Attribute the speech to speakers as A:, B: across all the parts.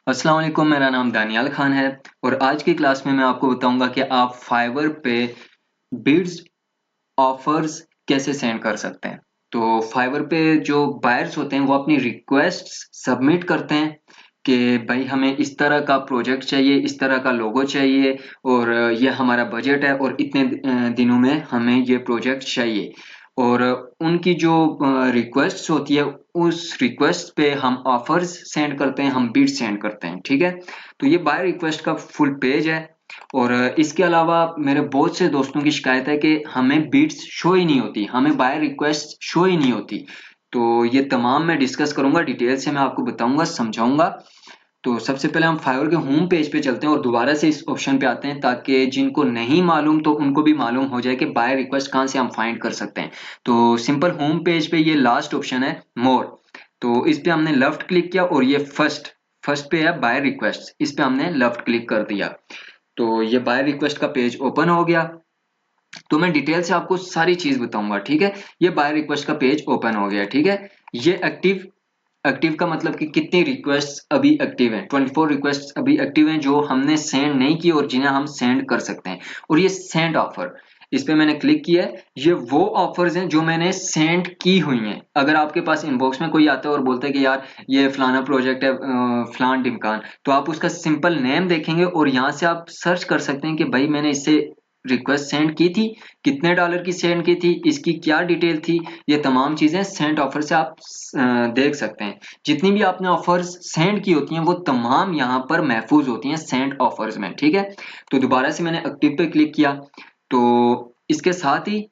A: अस्सलाम वालेकुम, मेरा नाम दानियाल खान है और आज की क्लास में मैं आपको बताऊंगा कि आप फाइवर पे बिड्स ऑफर्स कैसे सेंड कर सकते हैं। तो फाइवर पे जो बायर्स होते हैं वो अपनी रिक्वेस्ट सबमिट करते हैं कि भाई हमें इस तरह का प्रोजेक्ट चाहिए, इस तरह का लोगो चाहिए और ये हमारा बजट है और इतने दिनों में हमें ये प्रोजेक्ट चाहिए। और उनकी जो रिक्वेस्ट होती है उस रिक्वेस्ट पे हम ऑफर्स सेंड करते हैं, हम बिड सेंड करते हैं। ठीक है, तो ये बायर रिक्वेस्ट का फुल पेज है। और इसके अलावा मेरे बहुत से दोस्तों की शिकायत है कि हमें बिड्स शो ही नहीं होती, हमें बायर रिक्वेस्ट शो ही नहीं होती। तो ये तमाम मैं डिस्कस करूंगा, डिटेल से मैं आपको बताऊंगा, समझाऊंगा। तो सबसे पहले हम फाइवर के होम पेज पे चलते हैं और दोबारा से इस ऑप्शन पे आते हैं ताकि जिनको नहीं मालूम तो उनको भी मालूम हो जाए कि बाय रिक्वेस्ट कहाँ से हम फाइंड कर सकते हैं। तो सिंपल होम पेज पे ये लास्ट ऑप्शन है मोर, तो इस पे हमने लेफ्ट क्लिक किया और ये फर्स्ट फर्स्ट पे है बाय रिक्वेस्ट, इस पे हमने लेफ्ट क्लिक कर दिया। तो ये बाय रिक्वेस्ट का पेज ओपन हो गया। तो मैं डिटेल से आपको सारी चीज बताऊंगा। ठीक है, ये बाय रिक्वेस्ट का पेज ओपन हो गया। ठीक है, ये एक्टिव एक्टिव का मतलब कि कितनी रिक्वेस्ट अभी एक्टिव हैं, 24 रिक्वेस्ट अभी एक्टिव हैं जो हमने सेंड नहीं की और जिन्हें हम सेंड कर सकते हैं। और ये सेंड ऑफर, इस पे मैंने क्लिक किया है, ये वो ऑफर्स हैं जो मैंने सेंड की हुई हैं। अगर आपके पास इनबॉक्स में कोई आता है और बोलता है कि यार ये फलाना प्रोजेक्ट है, फलान ढिमकान, तो आप उसका सिंपल नेम देखेंगे और यहाँ से आप सर्च कर सकते हैं कि भाई मैंने इससे रिक्वेस्ट सेंड की थी, कितने डॉलर की सेंड की थी, इसकी क्या डिटेल थी। ये तमाम चीजें सेंड ऑफर से आप देख सकते हैं। जितनी भी आपने ऑफर्स सेंड की होती हैं वो तमाम यहाँ पर महफूज होती हैं सेंड ऑफर्स में। ठीक है, तो दोबारा से मैंने एक्टिव पे क्लिक किया। तो इसके साथ ही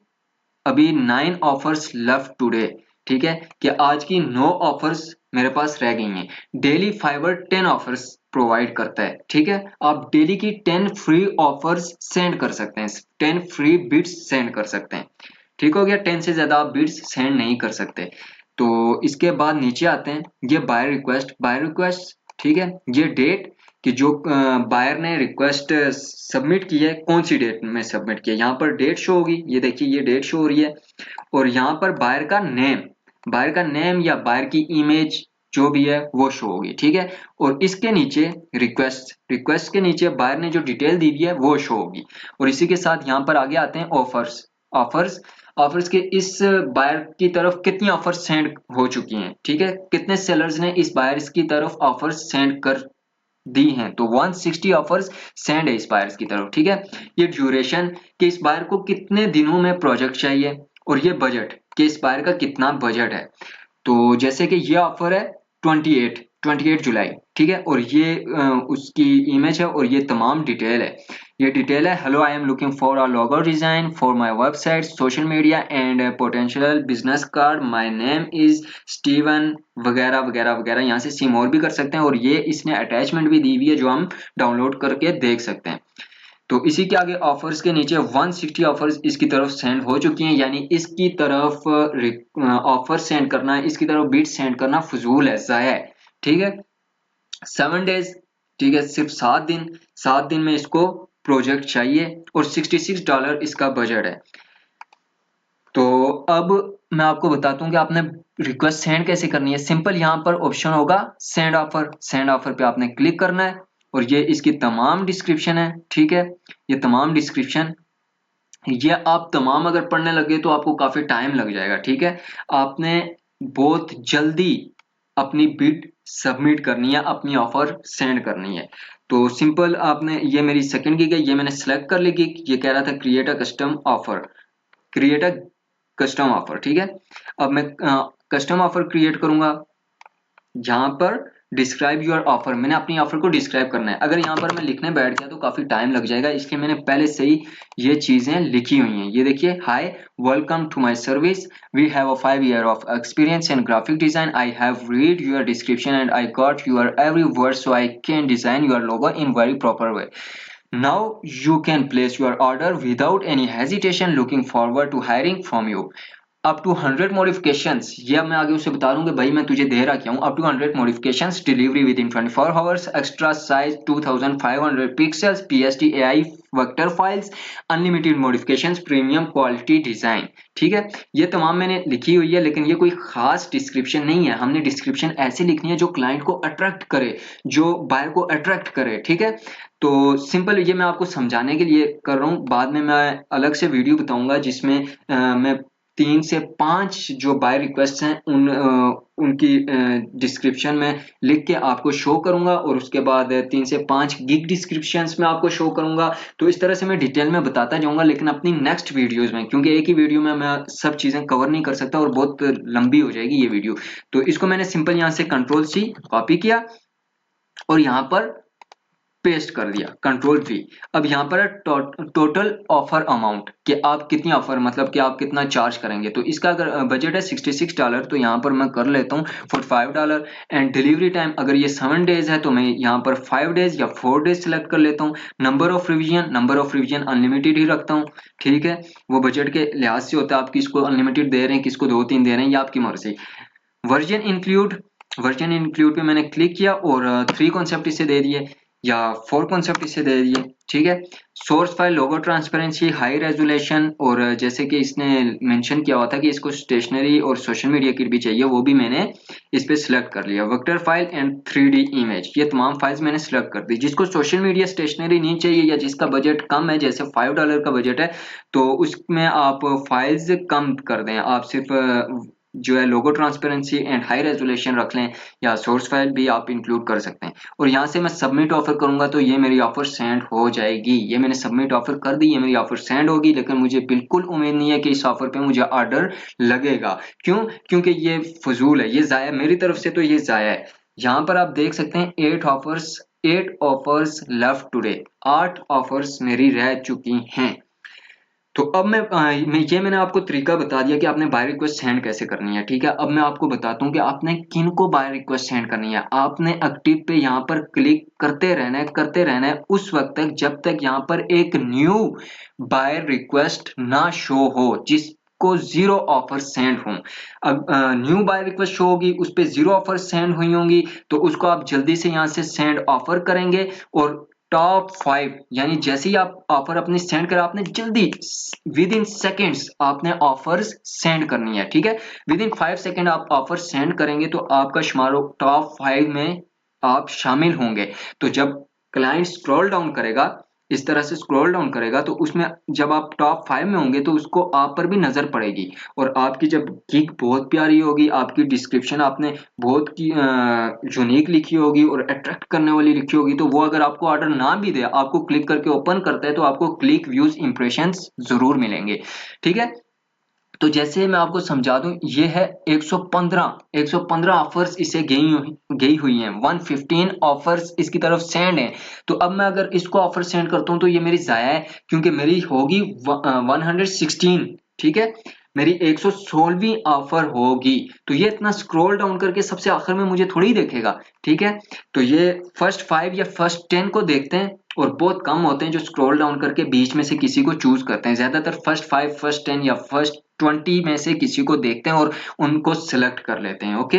A: अभी 9 ऑफर्स लेफ्ट टुडे। ठीक है, कि आज की 9 ऑफर्स मेरे पास रह गई हैं। डेली फाइवर 10 ऑफर्स प्रोवाइड करता है। ठीक है, आप डेली की 10 फ्री ऑफर्स सेंड कर सकते हैं, 10 फ्री बिट्स सेंड कर सकते हैं। ठीक हो गया, 10 से ज्यादा आप बिट्स सेंड नहीं कर सकते। तो इसके बाद नीचे आते हैं, ये बायर रिक्वेस्ट, बायर रिक्वेस्ट। ठीक है, ये डेट कि जो बायर ने रिक्वेस्ट सबमिट की है कौन सी डेट में सबमिट की है, यहाँ पर डेट शो होगी। ये देखिए ये डेट शो हो रही है। और यहाँ पर बायर का नेम, बायर का नेम या बायर की इमेज जो भी है वो शो होगी। ठीक है, और इसके नीचे रिक्वेस्ट, रिक्वेस्ट के नीचे बायर ने जो डिटेल दी हुई है वो शो होगी। और इसी के साथ यहाँ पर आगे आते हैं ऑफर्स। ऑफर्स, ऑफर्स के इस बायर की तरफ कितनी ऑफर्स सेंड हो चुकी हैं। ठीक है, कितने सेलर्स ने इस बायर्स की तरफ ऑफर्स सेंड कर दी हैं, तो 160 ऑफर्स सेंड है इस बायर्स की तरफ। ठीक है, ये ड्यूरेशन कि इस बायर को कितने दिनों में प्रोजेक्ट चाहिए, और ये बजट कि इस बायर का कितना बजट है। तो जैसे कि ये ऑफर है 28 जुलाई। ठीक है, और ये उसकी इमेज है और ये तमाम डिटेल है। ये डिटेल है, hello I am looking for a logo design for my website social media and potential business card, my name is Steven, वगैरह वगैरह वगैरह। यहाँ से सीम और भी कर सकते हैं और ये इसने अटैचमेंट भी दी हुई है जो हम डाउनलोड करके देख सकते हैं। तो इसी के आगे ऑफर्स के नीचे 160 ऑफर्स इसकी तरफ सेंड हो चुकी हैं, यानी इसकी तरफ ऑफर सेंड करना, इसकी तरफ बीट सेंड करना फजूल है, जाया है। ठीक है, 7 डेज। ठीक है, सिर्फ 7 दिन, 7 दिन में इसको प्रोजेक्ट चाहिए और $66 इसका बजट है। तो अब मैं आपको बताता हूँ कि आपने रिक्वेस्ट सेंड कैसे करनी है। सिंपल यहाँ पर ऑप्शन होगा सेंड ऑफर, सेंड ऑफर पे आपने क्लिक करना है और ये इसकी तमाम डिस्क्रिप्शन है। ठीक है, ये तमाम डिस्क्रिप्शन, ये आप तमाम अगर पढ़ने लगे तो आपको काफी टाइम लग जाएगा। ठीक है, आपने बहुत जल्दी अपनी बिड सबमिट करनी है, अपनी ऑफर सेंड करनी है। तो सिंपल आपने, ये मेरी सेकंड गig है, ये मैंने सेलेक्ट कर ली gig। ये कह रहा था create a custom offer, create a custom offer. ठीक है, अब मैं कस्टम ऑफर क्रिएट करूंगा। यहाँ पर डिस्क्राइब योर ऑफर, मैंने अपनी ऑफर को डिस्क्राइब करना है। अगर यहाँ पर मैं लिखने बैठ गया तो काफी टाइम लग जाएगा, इसलिए मैंने पहले से ही ये चीजें लिखी हुई हैं। ये देखिए, hi welcome to my service, we have a 5 year of experience in graphic design, I have read your description and I got your every word so I can design your logo in very proper way. Now you can place your order without any hesitation. Looking forward to hearing from you. Up to 100 modifications, ये अब मैं आगे उसे बता दूं कि भाई मैं तुझे दे रहा क्या हूँ। Up to 100 modifications, delivery within 24 hours, extra size 2500 pixels, PST AI vector files, unlimited modifications, premium quality design. ठीक है, ये तमाम मैंने लिखी हुई है, लेकिन ये कोई खास डिस्क्रिप्शन नहीं है। हमने डिस्क्रिप्शन ऐसी लिखनी है जो क्लाइंट को अट्रैक्ट करे, जो बायर को अट्रैक्ट करे। ठीक है, तो सिंपल ये मैं आपको समझाने के लिए कर रहा हूँ। बाद में मैं अलग से वीडियो बताऊंगा जिसमें मैं 3 से 5 जो बाय रिक्वेस्ट हैं उनकी डिस्क्रिप्शन में लिख के आपको शो करूंगा, और उसके बाद 3 से 5 गिग डिस्क्रिप्शंस में आपको शो करूंगा। तो इस तरह से मैं डिटेल में बताता जाऊंगा, लेकिन अपनी नेक्स्ट वीडियोस में, क्योंकि एक ही वीडियो में मैं सब चीजें कवर नहीं कर सकता और बहुत लंबी हो जाएगी ये वीडियो। तो इसको मैंने सिंपल यहाँ से Ctrl+C कॉपी किया और यहाँ पर पेस्ट कर दिया, Ctrl+V। अब यहाँ पर टोटल ऑफर अमाउंट कि आप कितनी ऑफर, मतलब कि आप कितना चार्ज करेंगे। तो इसका अगर बजट है $66, तो यहाँ पर मैं कर लेता हूँ $45। एंड डिलीवरी टाइम अगर ये 7 डेज है तो मैं यहाँ पर 5 डेज या 4 डेज सेलेक्ट कर लेता हूँ। नंबर ऑफ रिवीजन अनलिमिटेड ही रखता हूँ। ठीक है, वो बजट के लिहाज से होता है, आप किसको अनलिमिटेड दे रहे हैं, किसको 2-3 दे रहे हैं, ये आपकी मर्जी। वर्जन इंक्लूड पे मैंने क्लिक किया और 3 कॉन्सेप्ट इसे दे दिए या 4 कॉन्सेप्ट इसे दे दिए। ठीक है, सोर्स फाइल, लोगो ट्रांसपेरेंसी, हाई रेजोल्यूशन, और जैसे कि इसने मेंशन किया हुआ था कि इसको स्टेशनरी और सोशल मीडिया किट भी चाहिए, वो भी मैंने इस पे सिलेक्ट कर लिया। Vector file and 3D image, ये तमाम फाइल्स मैंने सिलेक्ट कर दी। जिसको सोशल मीडिया स्टेशनरी नहीं चाहिए या जिसका बजट कम है, जैसे $5 का बजट है, तो उसमें आप फाइल्स कम कर दें, आप सिर्फ जो है लोगो ट्रांसपेरेंसी एंड हाई रेजोल्यूशन रख लें, या सोर्स फाइल भी आप इंक्लूड कर सकते हैं। और यहाँ से मैं सबमिट ऑफर करूंगा तो ये मेरी ऑफर सेंड हो जाएगी। ये मैंने सबमिट ऑफर कर दी, ये मेरी ऑफर सेंड होगी, लेकिन मुझे बिल्कुल उम्मीद नहीं है कि इस ऑफर पे मुझे ऑर्डर लगेगा। क्यों? क्योंकि ये फजूल है, ये जाया, मेरी तरफ से तो ये जाया है। यहाँ पर आप देख सकते हैं 8 ऑफर्स लेफ्ट टुडे, 8 ऑफर्स मेरी रह चुकी हैं। तो अब मैंने आपको तरीका बता दिया कि आपने बाय रिक्वेस्ट सेंड कैसे करनी है। ठीक है, अब मैं आपको बताता हूँ कि आपने किन को बाय रिक्वेस्ट सेंड करनी है। आपने एक्टिव पे यहाँ पर क्लिक करते रहना है उस वक्त तक जब तक यहाँ पर एक न्यू बाय रिक्वेस्ट ना शो हो जिसको 0 ऑफर सेंड हो। अब न्यू बाय रिक्वेस्ट शो होगी, उस पे 0 ऑफर सेंड हुई होंगी, तो उसको आप जल्दी से यहाँ से सेंड ऑफर करेंगे। और टॉप 5 यानी जैसे ही आप ऑफर अपनी सेंड करें, आपने जल्दी विद इन सेकेंड्स आपने ऑफर्स सेंड करनी है। ठीक है, विद इन 5 सेकेंड आप ऑफर सेंड करेंगे तो आपका शुमार टॉप 5 में आप शामिल होंगे। तो जब क्लाइंट स्क्रॉल डाउन करेगा, इस तरह से स्क्रॉल डाउन करेगा, तो उसमें जब आप टॉप 5 में होंगे तो उसको आप पर भी नजर पड़ेगी। और आपकी जब गिग बहुत प्यारी होगी, आपकी डिस्क्रिप्शन आपने बहुत की यूनिक लिखी होगी और अट्रैक्ट करने वाली लिखी होगी, तो वो अगर आपको ऑर्डर ना भी दे, आपको क्लिक करके ओपन करता है, तो आपको क्लिक व्यूज इंप्रेशंस जरूर मिलेंगे। ठीक है, तो जैसे मैं आपको समझा दूं, ये है 115 ऑफर्स इसे गई हुई हैं, 115 ऑफर्स इसकी तरफ सेंड हैं। तो अब मैं अगर इसको ऑफर सेंड करता हूं तो ये मेरी जाया है, क्योंकि मेरी होगी 116। ठीक है, मेरी 116वीं ऑफर होगी। तो ये इतना स्क्रॉल डाउन करके सबसे आखिर में मुझे थोड़ी देखेगा। ठीक है, तो ये फर्स्ट 5 या फर्स्ट 10 को देखते हैं, और बहुत कम होते हैं जो स्क्रॉल डाउन करके बीच में से किसी को चूज करते हैं। ज्यादातर फर्स्ट 5, फर्स्ट 10 या फर्स्ट 20 में से किसी को देखते हैं और उनको सिलेक्ट कर लेते हैं। ओके,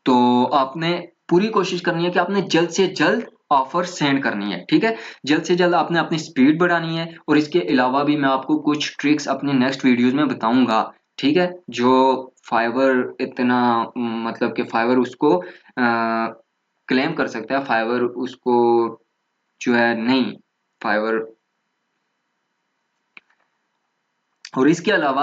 A: तो आपने पूरी कोशिश करनी है कि आपने जल्द से जल्द ऑफर सेंड करनी है। ठीक है, जल्द से जल्द आपने अपनी स्पीड बढ़ानी है, और इसके अलावा भी मैं आपको कुछ ट्रिक्स अपनी नेक्स्ट वीडियोस में बताऊंगा। ठीक है, जो फाइवर इतना मतलब कि फाइवर उसको क्लेम कर सकता है, फाइवर उसको जो है नहीं, फाइवर। और इसके अलावा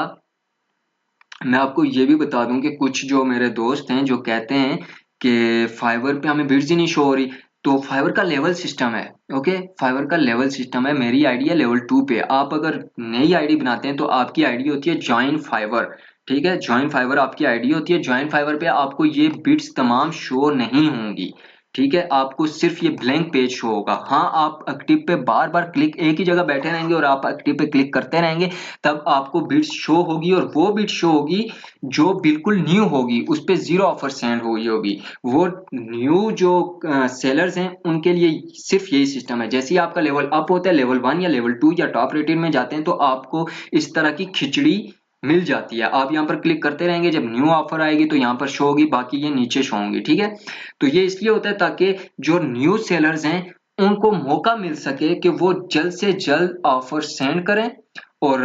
A: मैं आपको ये भी बता दूं कि कुछ जो मेरे दोस्त हैं जो कहते हैं कि फाइवर पे हमें बिड्स ही नहीं शो हो रही, तो फाइवर का लेवल सिस्टम है। ओके, फाइवर का लेवल सिस्टम है। मेरी आईडी है लेवल 2 पे। आप अगर नई आईडी बनाते हैं तो आपकी आईडी होती है जॉइन फाइवर। ठीक है, जॉइन फाइवर आपकी आईडी होती है। जॉइन फाइवर पे आपको ये बिट्स तमाम शो नहीं होंगी। ठीक है, आपको सिर्फ ये ब्लैंक पेज शो होगा। हाँ, आप एक्टिव पे बार बार क्लिक, एक ही जगह बैठे रहेंगे और आप एक्टिव पे क्लिक करते रहेंगे, तब आपको बिट्स शो होगी, और वो बिट शो होगी जो बिल्कुल न्यू होगी, उस पे 0 ऑफर सेंड हुई होगी। वो न्यू जो सेलर्स हैं उनके लिए सिर्फ यही सिस्टम है। जैसे ही आपका लेवल अप होता है, लेवल 1 या लेवल 2 या टॉप रेटेड में जाते हैं, तो आपको इस तरह की खिचड़ी मिल जाती है। आप यहाँ पर क्लिक करते रहेंगे, जब न्यू ऑफर आएगी तो यहाँ पर शो होगी, बाकी ये नीचे शो होंगी, ठीक है। तो ये इसलिए होता है ताकि जो न्यू सेलर्स हैं उनको मौका मिल सके कि वो जल्द से जल्द ऑफर सेंड करें और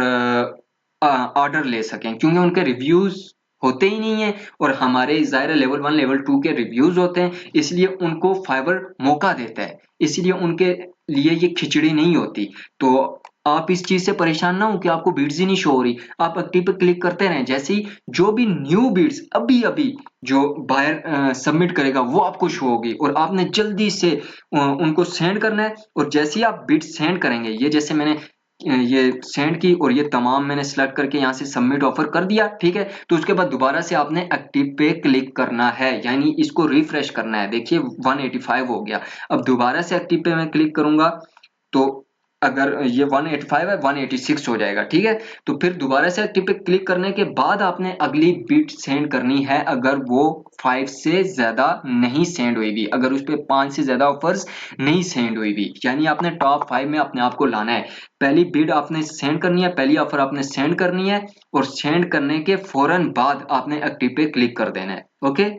A: ऑर्डर ले सकें, क्योंकि उनके रिव्यूज होते ही नहीं है और हमारे ज़ाहिर है लेवल 1 लेवल 2 के रिव्यूज होते हैं, इसलिए उनको फाइवर मौका देता है, इसलिए उनके लिए ये खिचड़ी नहीं होती। तो आप इस चीज से परेशान ना हो कि आपको बीड्स ही नहीं शो हो रही, आप एक्टिव पे क्लिक करते रहें, जैसे ही जो भी न्यू बीड्स अभी अभी जो बायर सबमिट करेगा वो आपको शो होगी और आपने जल्दी से उनको सेंड करना है। और जैसे ही आप बीड्स सेंड करेंगे, ये जैसे मैंने ये सेंड की और ये तमाम मैंने सिलेक्ट करके यहाँ से सबमिट ऑफर कर दिया, ठीक है। तो उसके बाद दोबारा से आपने एक्टिव पे क्लिक करना है, यानी इसको रिफ्रेश करना है। देखिए 185 हो गया। अब दोबारा से एक्टिव पे मैं क्लिक करूंगा तो अगर ये 185 है 186 हो जाएगा, ठीक है। तो फिर दोबारा से एक्टिव पे क्लिक करने के बाद आपने अगली बिट सेंड करनी है, अगर वो 5 से ज्यादा नहीं सेंड हुई भी, अगर उस पर 5 से ज्यादा ऑफर्स नहीं सेंड हुई भी, यानी आपने टॉप 5 में अपने आप को लाना है। पहली बिड आपने सेंड करनी है, पहली ऑफर आपने सेंड करनी है और सेंड करने के फौरन बाद आपने एक्टिव पे क्लिक कर देना है। ओके,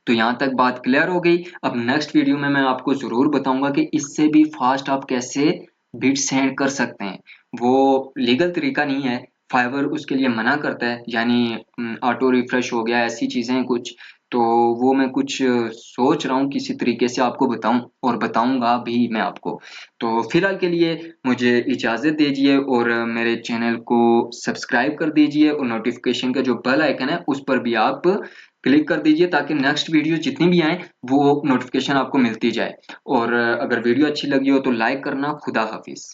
A: तो यहाँ तक बात क्लियर हो गई। अब नेक्स्ट वीडियो में मैं आपको ज़रूर बताऊंगा कि इससे भी फास्ट आप कैसे बिट सेंड कर सकते हैं। वो लीगल तरीका नहीं है, फाइवर उसके लिए मना करता है, यानी ऑटो रिफ्रेश हो गया, ऐसी चीज़ें हैं कुछ। तो वो मैं कुछ सोच रहा हूँ किसी तरीके से आपको बताऊं और बताऊंगा भी मैं आपको। तो फिलहाल के लिए मुझे इजाज़त दीजिए और मेरे चैनल को सब्सक्राइब कर दीजिए और नोटिफिकेशन का जो बेल आइकन है उस पर भी आप क्लिक कर दीजिए ताकि नेक्स्ट वीडियो जितनी भी आए वो नोटिफिकेशन आपको मिलती जाए। और अगर वीडियो अच्छी लगी हो तो लाइक करना। खुदा हाफिज।